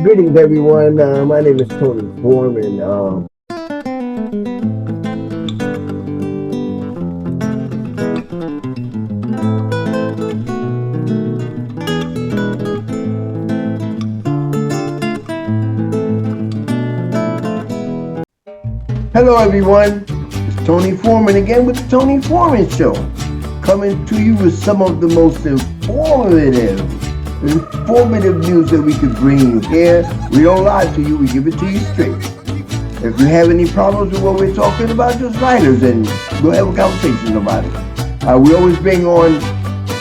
Greetings, everyone. My name is Tony Forman. Hello, everyone. It's Tony Forman again with the Tony Forman Show, coming to you with some of the most informative news that we could bring you here. We don't lie to you. We give it to you straight. If you have any problems with what we're talking about, just write us and we'll have a conversation about it. We always bring on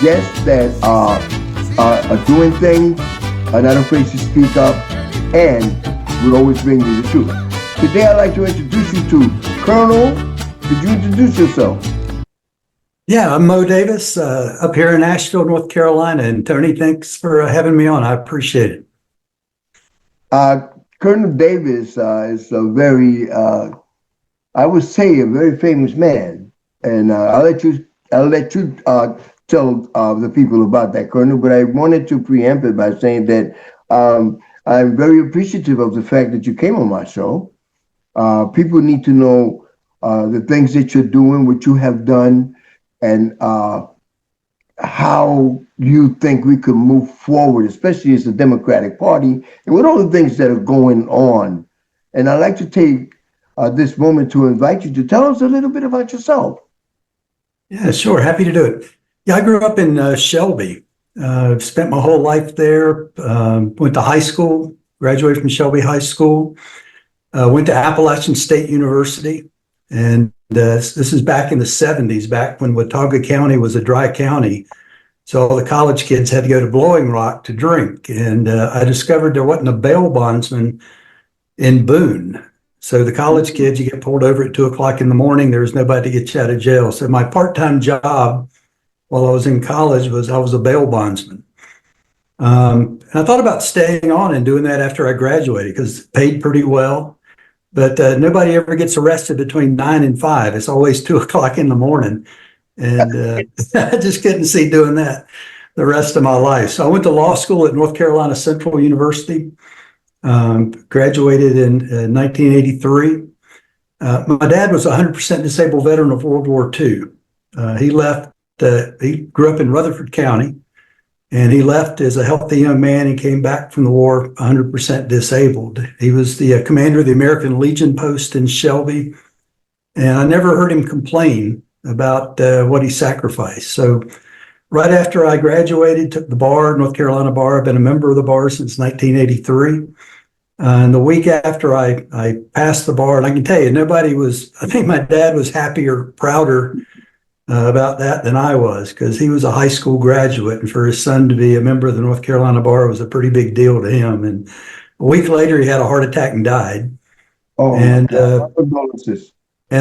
guests that are doing things, are not afraid to speak up, and we'll always bring you the truth. Today, I'd like to introduce you to Colonel. Could you introduce yourself? Yeah, I'm Mo Davis, up here in Asheville, North Carolina. And Tony, thanks for having me on. I appreciate it. Colonel Davis is a very, I would say, a very famous man. And I'll let you tell the people about that, Colonel. But I wanted to preempt it by saying that I'm very appreciative of the fact that you came on my show. People need to know the things that you're doing, what you have done, and how you think we could move forward, especially as the Democratic Party, and with all the things that are going on. And I'd like to take this moment to invite you to tell us a little bit about yourself. Yeah, sure. Happy to do it. Yeah, I grew up in Shelby. Spent my whole life there. Went to high school, graduated from Shelby High School. Went to Appalachian State University. And this is back in the 70s, back when Watauga County was a dry county. So all the college kids had to go to Blowing Rock to drink. And I discovered there wasn't a bail bondsman in Boone. So the college kids, you get pulled over at 2 o'clock in the morning, there was nobody to get you out of jail. So my part-time job while I was in college was I was a bail bondsman. And I thought about staying on and doing that after I graduated because it paid pretty well. But nobody ever gets arrested between 9 and 5. It's always 2 o'clock in the morning. And I just couldn't see doing that the rest of my life. So I went to law school at North Carolina Central University, graduated in 1983. My dad was a 100% disabled veteran of World War II. He grew up in Rutherford County. And he left as a healthy young man and came back from the war 100% disabled. He was the commander of the American Legion post in Shelby. And I never heard him complain about what he sacrificed. So right after I graduated, took the bar, North Carolina bar. I've been a member of the bar since 1983. And the week after I passed the bar, and I can tell you, I think my dad was happier, prouder about that than I was, because he was a high school graduate, and for his son to be a member of the North Carolina bar was a pretty big deal to him. And a week later, he had a heart attack and died. Oh, and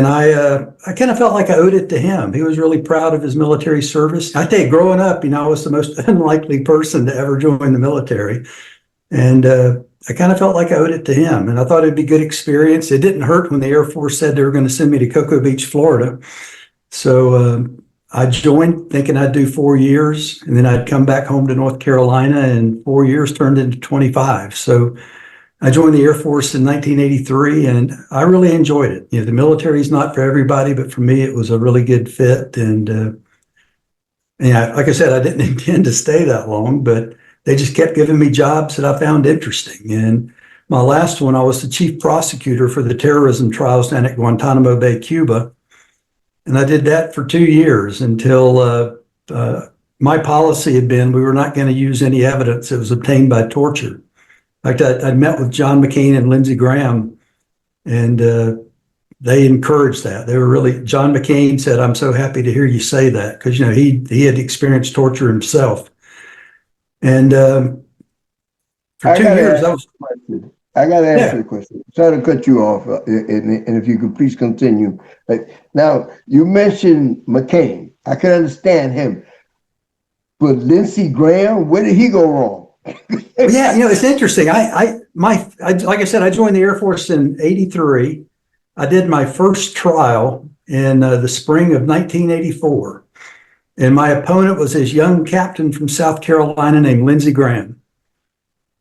I kind of felt like I owed it to him. He was really proud of his military service. I tell you, growing up, I was the most unlikely person to ever join the military, and I kind of felt like I owed it to him. And I thought it'd be a good experience. It didn't hurt when the Air Force said they were going to send me to Cocoa Beach, Florida. So I joined thinking I'd do 4 years, and then I'd come back home to North Carolina, and 4 years turned into 25. So I joined the Air Force in 1983, and I really enjoyed it. The military is not for everybody, but for me, it was a really good fit. And like I said, I didn't intend to stay that long, but they just kept giving me jobs that I found interesting. And my last one, I was the chief prosecutor for the terrorism trials down at Guantanamo Bay, Cuba. And I did that for 2 years until my policy had been we were not going to use any evidence that was obtained by torture. In fact, I met with John McCain and Lindsey Graham, and they encouraged that. John McCain said, "I'm so happy to hear you say that," because he had experienced torture himself. And for 2 years, I got to ask you a question. Sorry to cut you off, and if you could please continue. Now, you mentioned McCain. I can understand him. But Lindsey Graham, where did he go wrong? Yeah, it's interesting. Like I said, I joined the Air Force in '83. I did my first trial in the spring of 1984. And my opponent was this young captain from South Carolina named Lindsey Graham.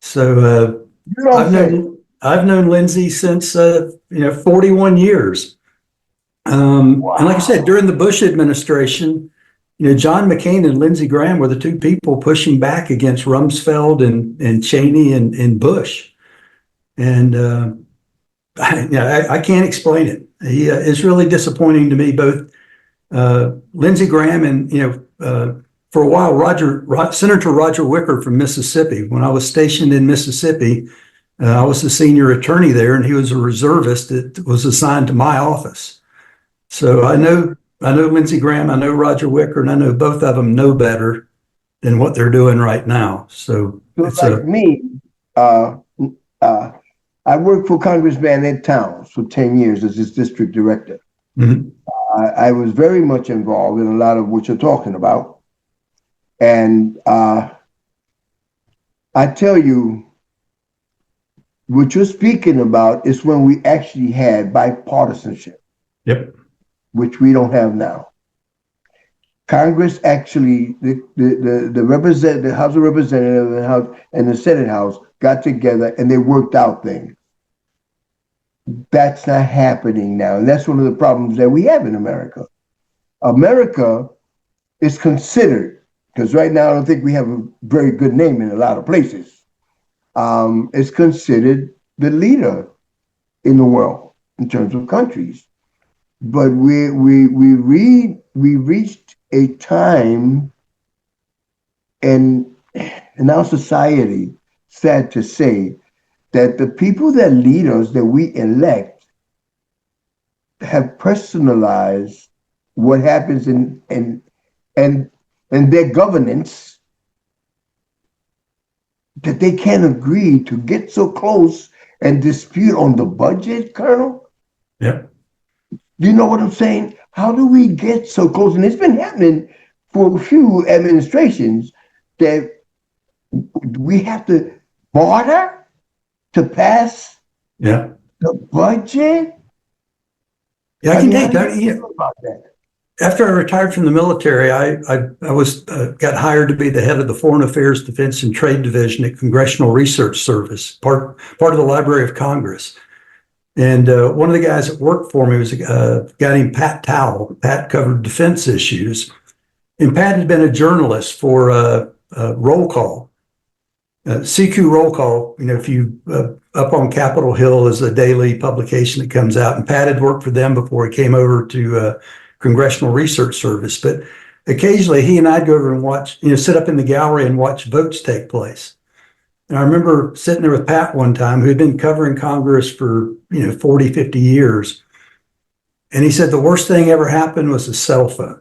So You don't say. I've known Lindsay since 41 years. And like I said, during the Bush administration, John McCain and Lindsey Graham were the two people pushing back against Rumsfeld and Cheney and Bush. And I can't explain it. It's really disappointing to me. Both Lindsey Graham and for a while, Senator Roger Wicker from Mississippi. When I was stationed in Mississippi, I was the senior attorney there, and he was a reservist that was assigned to my office. So I know Lindsey Graham, I know Roger Wicker, and I know both of them know better than what they're doing right now. So it's like me, I worked for Congressman Ed Towns for 10 years as his district director. Mm-hmm. I was very much involved in a lot of what you're talking about. And I tell you, what you're speaking about is when we actually had bipartisanship. Yep. Which we don't have now. Congress actually, the House of Representatives and the Senate House got together and they worked out things. That's not happening now. And that's one of the problems that we have in America. America is considered, because right now I don't think we have a very good name in a lot of places, is considered the leader in the world in terms of countries. But we reached a time in our society, sad to say, that the people that lead us, that we elect, have personalized what happens in their governance, that they can't agree to get so close and dispute on the budget, Colonel. Yeah. Do you know what I'm saying? How do we get so close? And it's been happening for a few administrations that we have to barter to pass the budget. Yeah, I can tell you about that. After I retired from the military, I got hired to be the head of the Foreign Affairs, Defense, and Trade Division at Congressional Research Service, part of the Library of Congress. And one of the guys that worked for me was a guy named Pat Towell. Pat covered defense issues. And Pat had been a journalist for Roll Call. CQ Roll Call, if you up on Capitol Hill is a daily publication that comes out. And Pat had worked for them before he came over to Congressional Research Service. But occasionally he and I'd go over and watch, sit up in the gallery and watch votes take place. And I remember sitting there with Pat one time, who had been covering Congress for 40, 50 years. And he said the worst thing ever happened was a cell phone.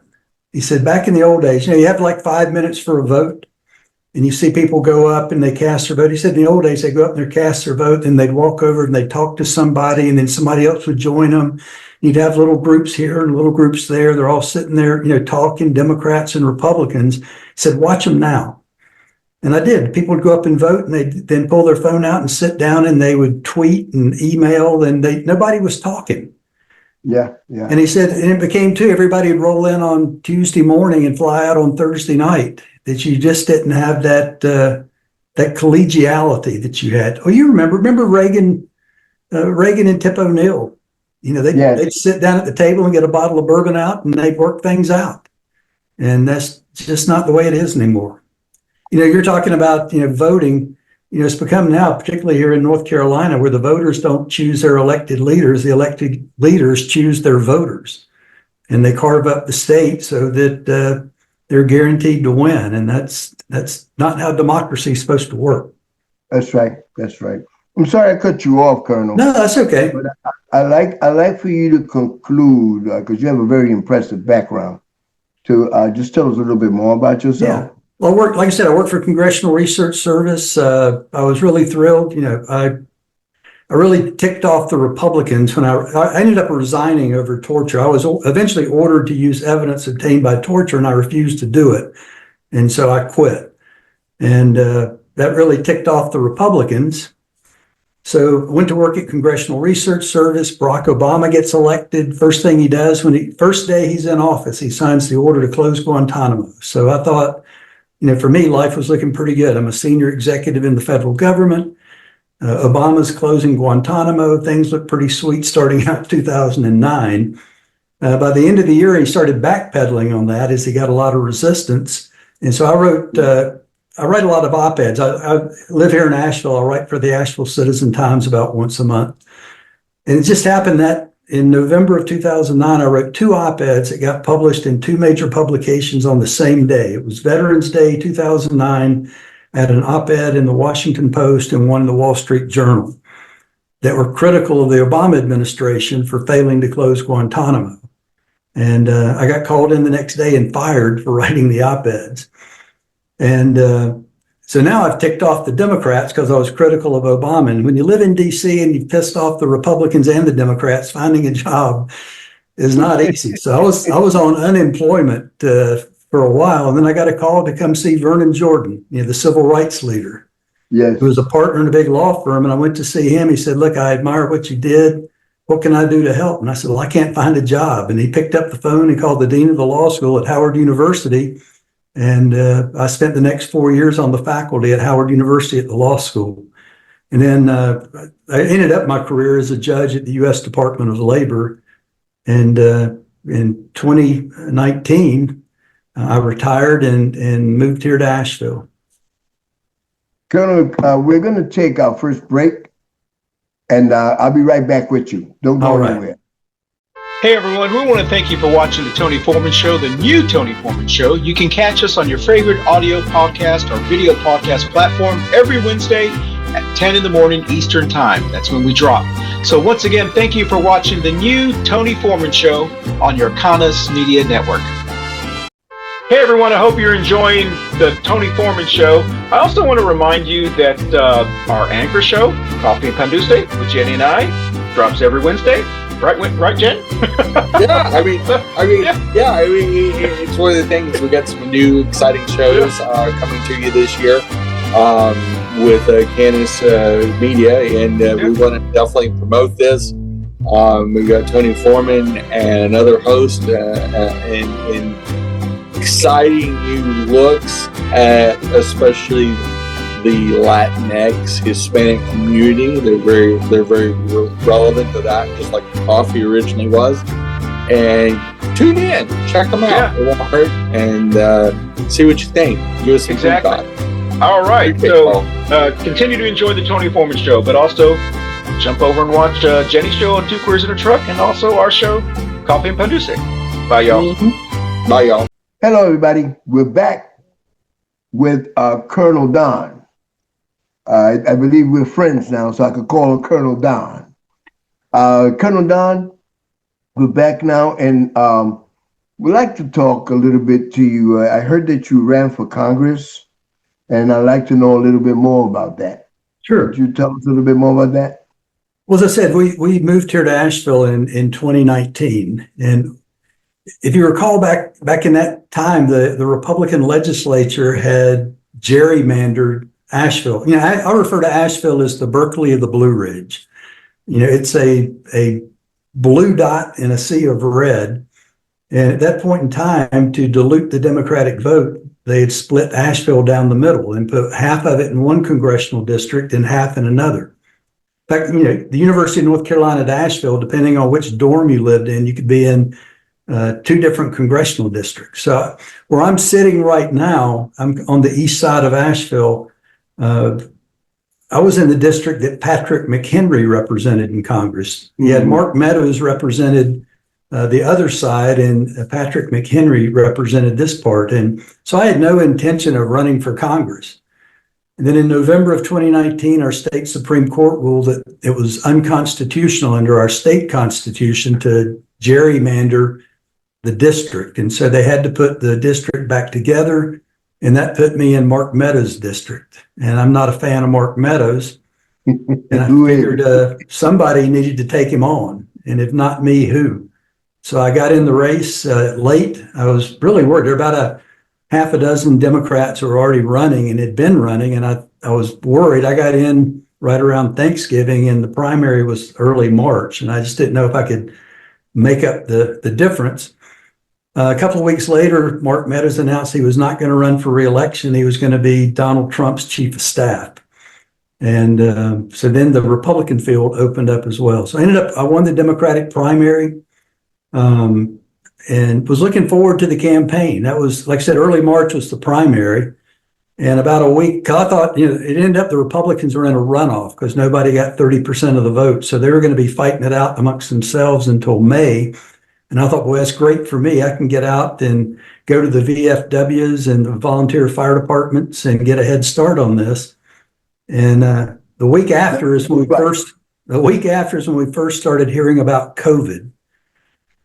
He said back in the old days, you have like 5 minutes for a vote, and you see people go up and they cast their vote. He said in the old days, they go up and they cast their vote, and they'd walk over and they'd talk to somebody, and then somebody else would join them. You'd have little groups here and little groups there. They're all sitting there, talking, Democrats and Republicans. He said, watch them now. And I did. People would go up and vote, and they'd then pull their phone out and sit down, and they would tweet and email, and nobody was talking. Yeah. And he said, and it became too, everybody would roll in on Tuesday morning and fly out on Thursday night, that you just didn't have that collegiality that you had. Oh, you remember Reagan and Tip O'Neill. They'd sit down at the table and get a bottle of bourbon out, and they'd work things out. And that's just not the way it is anymore. You're talking about, voting, it's become now, particularly here in North Carolina, where the voters don't choose their elected leaders. The elected leaders choose their voters, and they carve up the state so that they're guaranteed to win. And that's not how democracy is supposed to work. That's right. I'm sorry I cut you off, Colonel. No, that's okay. But I like for you to conclude, because you have a very impressive background, to just tell us a little bit more about yourself. Yeah. Well, like I said, I worked for Congressional Research Service. I was really thrilled. I really ticked off the Republicans when I ended up resigning over torture. I was eventually ordered to use evidence obtained by torture, and I refused to do it. And so I quit. And that really ticked off the Republicans. So I went to work at Congressional Research Service. Barack Obama gets elected. First thing he does, first day he's in office, he signs the order to close Guantanamo. So I thought, for me, life was looking pretty good. I'm a senior executive in the federal government. Obama's closing Guantanamo. Things looked pretty sweet starting out 2009. By the end of the year, he started backpedaling on that as he got a lot of resistance. And so I write a lot of op-eds. I live here in Asheville. I write for the Asheville Citizen Times about once a month. And it just happened that in November of 2009, I wrote 2 op-eds that got published in 2 major publications on the same day. It was Veterans Day 2009. I had an op-ed in the Washington Post and one in the Wall Street Journal that were critical of the Obama administration for failing to close Guantanamo. And I got called in the next day and fired for writing the op-eds. And so now I've ticked off the Democrats because I was critical of Obama. And when you live in D.C. and you've pissed off the Republicans and the Democrats, finding a job is not easy. So I was on unemployment for a while, and then I got a call to come see Vernon Jordan, the civil rights leader. Yes. Who was a partner in a big law firm. And I went to see him. He said, "Look, I admire what you did. What can I do to help?" And I said, "Well, I can't find a job." And he picked up the phone. He called the dean of the law school at Howard University. And I spent the next 4 years on the faculty at Howard University at the law school. And then I ended up my career as a judge at the U.S. Department of Labor. And in 2019, I retired and moved here to Asheville. Colonel, we're going to take our first break, and I'll be right back with you. Don't go anywhere. Hey everyone, we want to thank you for watching the Tony Forman Show, the new Tony Forman Show. You can catch us on your favorite audio podcast or video podcast platform every Wednesday at 10 in the morning Eastern Time. That's when we drop. So once again, thank you for watching the new Tony Forman Show on your Cannis Media Network. Hey everyone, I hope you're enjoying the Tony Forman Show. I also want to remind you that our anchor show, Coffee and Pandusce, with Jenny and I, drops every Wednesday. Right, Jen? Yeah, it's one of the things. We got some new exciting shows coming to you this year with Cannis Media, and we want to definitely promote this. We got Tony Forman and another host, and exciting new looks at especially the Latinx Hispanic community. They're very relevant to that, just like coffee originally was. And tune in, check them out, and see what you think. Give us some feedback. All right, so continue to enjoy the Tony Forman Show, but also jump over and watch Jenny's show on Two Queers in a Truck, and also our show, Coffee and Pandusce. Bye, y'all. Mm-hmm. Bye, y'all. Hello, everybody. We're back with Colonel Don. I believe we're friends now, so I could call her Colonel Don. Colonel Don, we're back now, and we'd like to talk a little bit to you. I heard that you ran for Congress, and I'd like to know a little bit more about that. Sure. Could you tell us a little bit more about that? Well, as I said, we moved here to Asheville in 2019, and if you recall back in that time, the Republican legislature had gerrymandered Asheville. I refer to Asheville as the Berkeley of the Blue Ridge. It's a blue dot in a sea of red. And at that point in time, to dilute the Democratic vote, they had split Asheville down the middle and put half of it in one congressional district and half in another. In fact, the University of North Carolina at Asheville, depending on which dorm you lived in, you could be in 2 different congressional districts. So where I'm sitting right now, I'm on the east side of Asheville. I was in the district that Patrick McHenry represented in Congress. He had Mark Meadows represented the other side, and Patrick McHenry represented this part. And so I had no intention of running for Congress. And then in November of 2019, our state Supreme Court ruled that it was unconstitutional under our state constitution to gerrymander the district. And so they had to put the district back together. And that put me in Mark Meadows' district. And I'm not a fan of Mark Meadows. And I figured somebody needed to take him on. And if not me, who? So I got in the race late. I was really worried. There were about a half a dozen Democrats who were already running and had been running. And I was worried. I got in right around Thanksgiving, and the primary was early March. And I just didn't know if I could make up the difference. A couple of weeks later, Mark Meadows announced he was not going to run for re-election. He was going to be Donald Trump's chief of staff. And so then the Republican field opened up as well. So I won the Democratic primary, and was looking forward to the campaign. That was, like I said, early March was the primary. And about a week, I thought, it ended up the Republicans were in a runoff because nobody got 30% of the vote. So they were going to be fighting it out amongst themselves until May. And I thought, well, that's great for me. I can get out and go to the VFWs and the volunteer fire departments and get a head start on this. And the week after is when we first started hearing about COVID.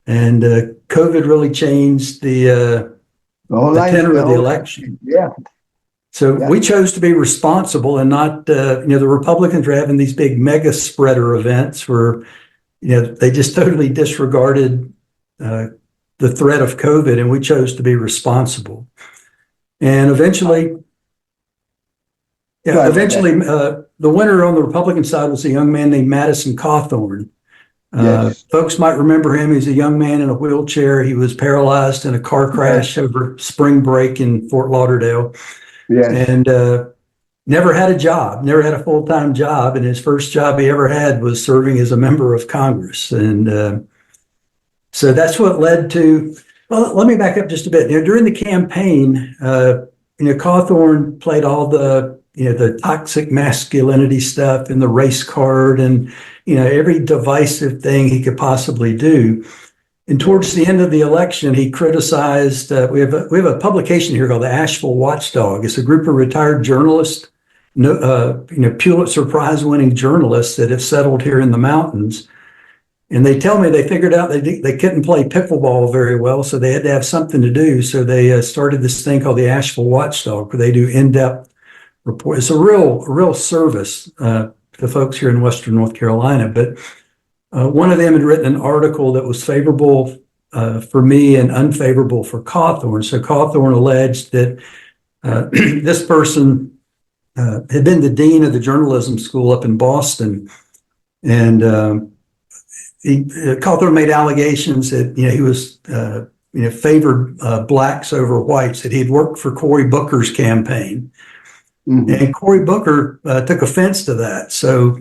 And COVID really changed the tenor of the election. Yeah. So we chose to be responsible and not, the Republicans were having these big mega spreader events where, they just totally disregarded the threat of COVID, and we chose to be responsible. And eventually, the winner on the Republican side was a young man named Madison Cawthorn. Yes. Folks might remember him. He's a young man in a wheelchair. He was paralyzed in a car crash over spring break in Fort Lauderdale. Yes. And never had a job, never had a full-time job. And his first job he ever had was serving as a member of Congress. And so that's what led to, well, let me back up just a bit. During the campaign, Cawthorn played all the toxic masculinity stuff in the race card and, every divisive thing he could possibly do. And towards the end of the election, he criticized, we have a publication here called the Asheville Watchdog. It's a group of retired journalists, Pulitzer Prize winning journalists that have settled here in the mountains. And they tell me they figured out they couldn't play pickleball very well, so they had to have something to do. So they started this thing called the Asheville Watchdog, where they do in-depth report. It's a real service to folks here in Western North Carolina. But one of them had written an article that was favorable for me and unfavorable for Cawthorn. So Cawthorn alleged that this person had been the dean of the journalism school up in Boston, and Cawthorn made allegations that he was favored blacks over whites, that he'd worked for Cory Booker's campaign. Mm-hmm. And Cory Booker took offense to that. So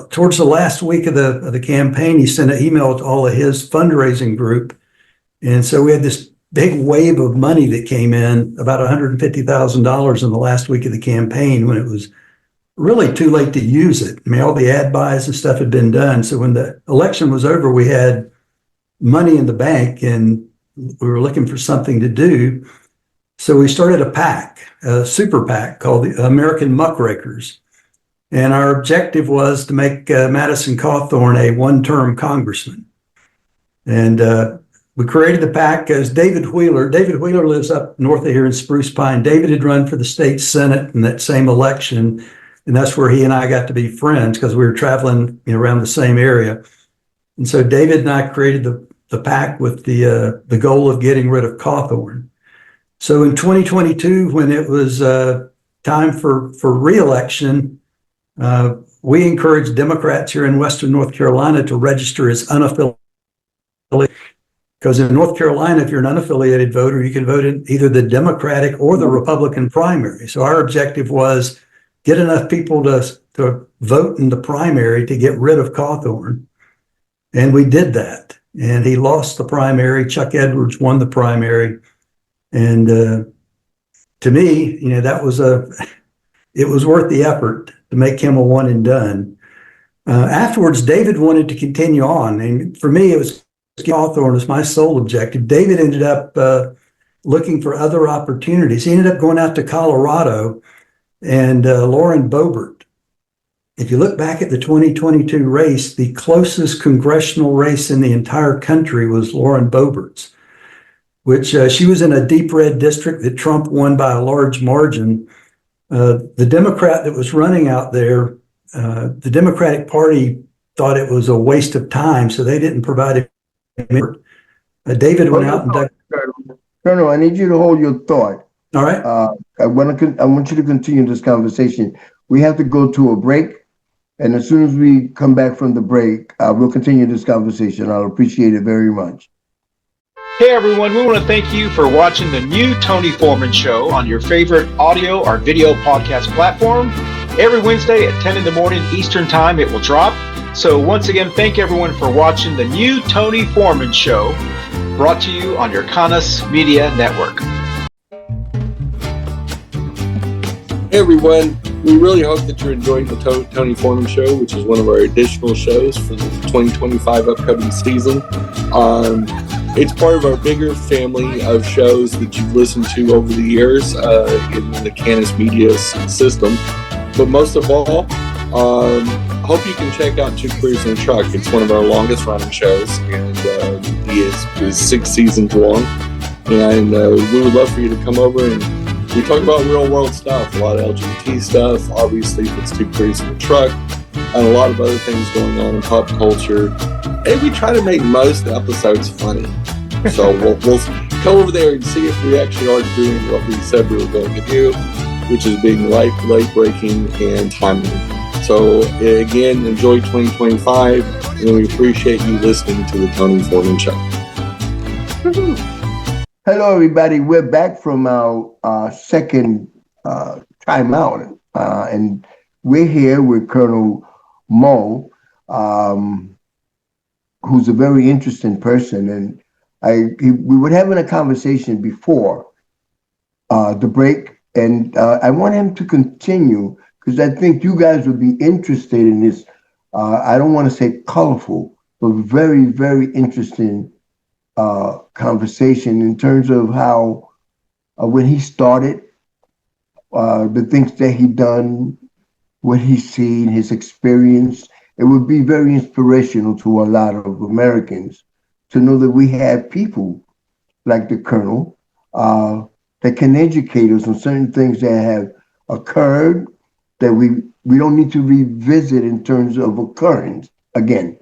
towards the last week of the campaign, he sent an email to all of his fundraising group. And so we had this big wave of money that came in, about $150,000 in the last week of the campaign, when it was really too late to use it. I mean, all the ad buys and stuff had been done. So when the election was over, we had money in the bank and we were looking for something to do. So we started a PAC, a super PAC called the American Muckrakers. And our objective was to make Madison Cawthorn a one-term congressman. And we created the PAC because David Wheeler lives up north of here in Spruce Pine. David had run for the state Senate in that same election. And that's where he and I got to be friends because we were traveling around the same area. And so David and I created the PAC with the goal of getting rid of Cawthorn. So in 2022, when it was time for re-election, we encouraged Democrats here in Western North Carolina to register as unaffiliated. Because in North Carolina, if you're an unaffiliated voter, you can vote in either the Democratic or the Republican primary. So our objective was get enough people to vote in the primary to get rid of Cawthorn. And we did that. And he lost the primary. Chuck Edwards won the primary. And to me, that was it was worth the effort to make him a one and done. Afterwards, David wanted to continue on. And for me, it was Cawthorn was my sole objective. David ended up looking for other opportunities. He ended up going out to Colorado, and Lauren Boebert. If you look back at the 2022 race, the closest congressional race in the entire country was Lauren Boebert's, which she was in a deep red district that Trump won by a large margin. The Democrat that was running out there, the Democratic Party thought it was a waste of time, so they didn't provide it. David went out and Colonel, I need you to hold your thought. All right. I want you to continue this conversation. We have to go to a break, and as soon as we come back from the break, we'll continue this conversation. I'll appreciate it very much. Hey everyone, we want to thank you for watching the new Tony Forman Show on your favorite audio or video podcast platform. Every Wednesday at 10 in the morning Eastern Time, it will drop. So once again, thank everyone for watching the new Tony Forman Show, brought to you on your Cannis Media Network. Hey everyone, we really hope that you're enjoying the Tony Forman Show, which is one of our additional shows for the 2025 upcoming season. It's part of our bigger family of shows that you've listened to over the years in the Cannis Media system. But most of all, hope you can check out Two Careers in a Truck. It's one of our longest running shows, and he is 6 seasons long. And we would love for you to come over, and we talk about real world stuff, a lot of LGBT stuff, obviously if it's Two Careers in a Truck, and a lot of other things going on in pop culture. And we try to make most episodes funny. So we'll come over there and see if we actually are doing what we said we were going to do, which is being late-breaking and timely. So again, enjoy 2025, and we appreciate you listening to the Tony Forman Show. Hello, everybody. We're back from our second time out, and we're here with Colonel Mo, who's a very interesting person. And we were having a conversation before the break, and I want him to continue because I think you guys would be interested in this. I don't want to say colorful, but very, very interesting conversation in terms of how when he started, the things that he done, what he's seen, his experience. It would be very inspirational to a lot of Americans to know that we have people like the Colonel that can educate us on certain things that have occurred that we don't need to revisit in terms of occurrence again.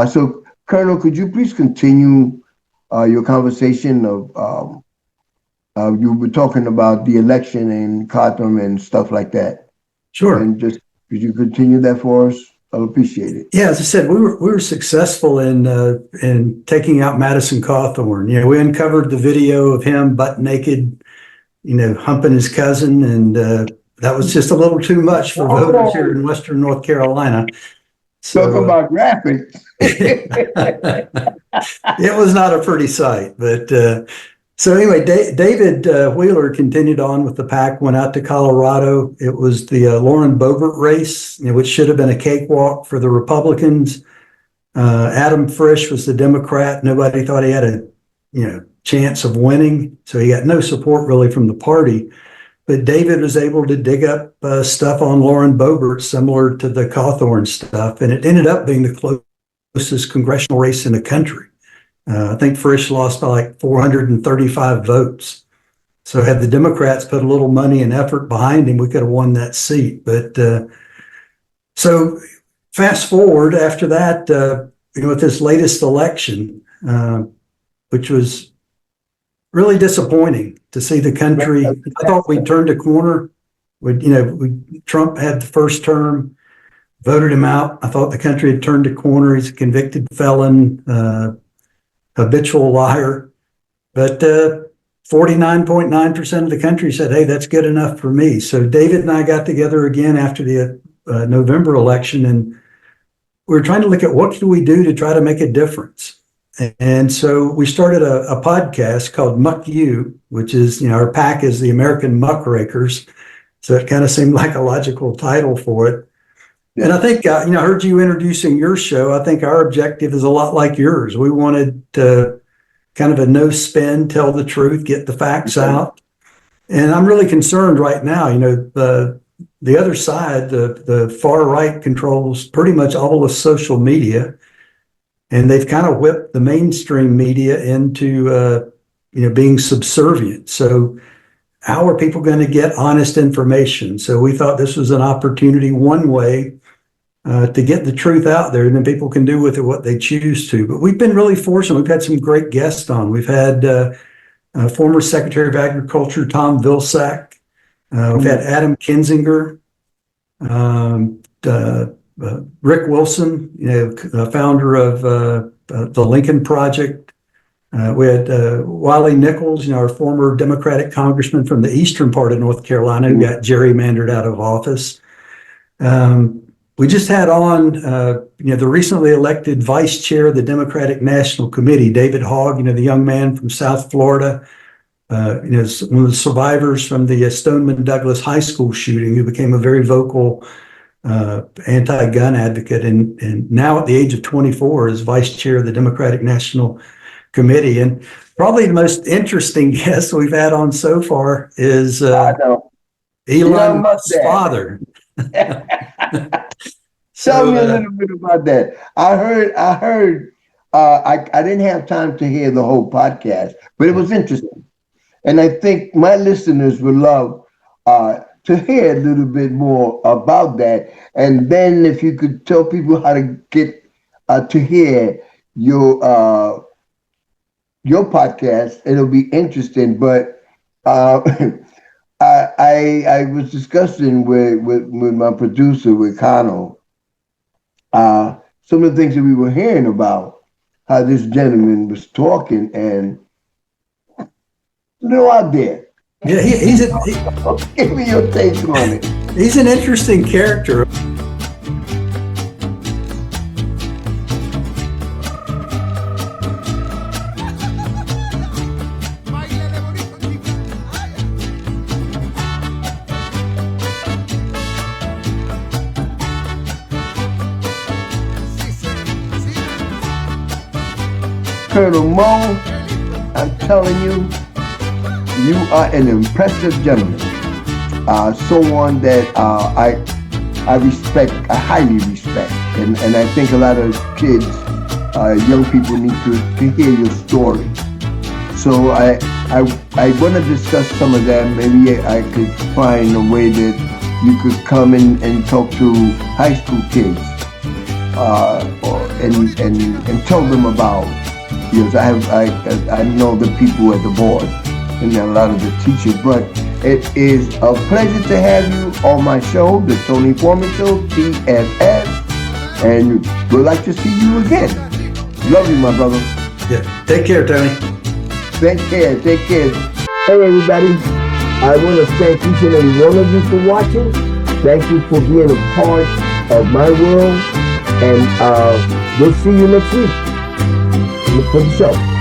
So, Colonel, could you please continue your conversation of you were talking about the election in Gotham and stuff like that? Sure. And just could you continue that for us? I'll appreciate it. Yeah, as I said, we were successful in taking out Madison Cawthorn. You know, we uncovered the video of him butt naked, humping his cousin, and that was just a little too much for voters here in Western North Carolina. So, talk about graphics. It was not a pretty sight, but so anyway, David Wheeler continued on with the pack, went out to Colorado. It was the Lauren Boebert race, which should have been a cakewalk for the Republicans. Adam Frisch was the Democrat. Nobody thought he had a chance of winning, so he got no support really from the party. But David was able to dig up stuff on Lauren Boebert similar to the Cawthorn stuff, and it ended up being the closest congressional race in the country. I think Frisch lost by like 435 votes. So had the Democrats put a little money and effort behind him, we could have won that seat. But so fast forward after that, with this latest election, which was really disappointing to see the country. I thought we turned a corner. Trump had the first term, voted him out. I thought the country had turned a corner. He's a convicted felon, habitual liar. But 49.9% of the country said, hey, that's good enough for me. So David and I got together again after the November election, and we were trying to look at what can we do to try to make a difference. And so we started a podcast called Muck You, which is, our pack is the American Muckrakers. So it kind of seemed like a logical title for it. And I think, I heard you introducing your show. I think our objective is a lot like yours. We wanted to kind of a no spin, tell the truth, get the facts out. And I'm really concerned right now, the other side, the far right controls pretty much all of social media. And they've kind of whipped the mainstream media into, being subservient. So how are people going to get honest information? So we thought this was an opportunity, one way to get the truth out there, and then people can do with it what they choose to. But we've been really fortunate. We've had some great guests on. We've had former Secretary of Agriculture, Tom Vilsack. We've had Adam Kinzinger, Rick Wilson, founder of the Lincoln Project. We had Wiley Nichols, our former Democratic congressman from the eastern part of North Carolina, who got gerrymandered out of office. We just had on, the recently elected vice chair of the Democratic National Committee, David Hogg, the young man from South Florida, one of the survivors from the Stoneman Douglas High School shooting, who became a very vocal anti-gun advocate, and now at the age of 24 is vice chair of the Democratic National Committee. And probably the most interesting guest we've had on so far is Elon Musk's father. Tell me a little bit about that. I heard. I didn't have time to hear the whole podcast, but it was interesting, and I think my listeners would love to hear a little bit more about that. And then, if you could tell people how to get to hear your podcast, it'll be interesting. But I was discussing with my producer, with Connell, some of the things that we were hearing about how this gentleman was talking, and a little out there. Yeah, Give me your take on it. He's an interesting character. Colonel Mo, I'm telling you, you are an impressive gentleman. Someone that I respect, I highly respect. And I think a lot of kids, young people need to hear your story. So I want to discuss some of that. Maybe I could find a way that you could come in and talk to high school kids and tell them about. Because I know the people at the board and a lot of the teachers, but it is a pleasure to have you on my show, the Tony Forman Show, TFS, and we'd like to see you again. Love you, my brother. Yeah. Take care, Tony. Take care. Hey, everybody. I want to thank each and every one of you for watching. Thank you for being a part of my world, and we'll see you next week for the show.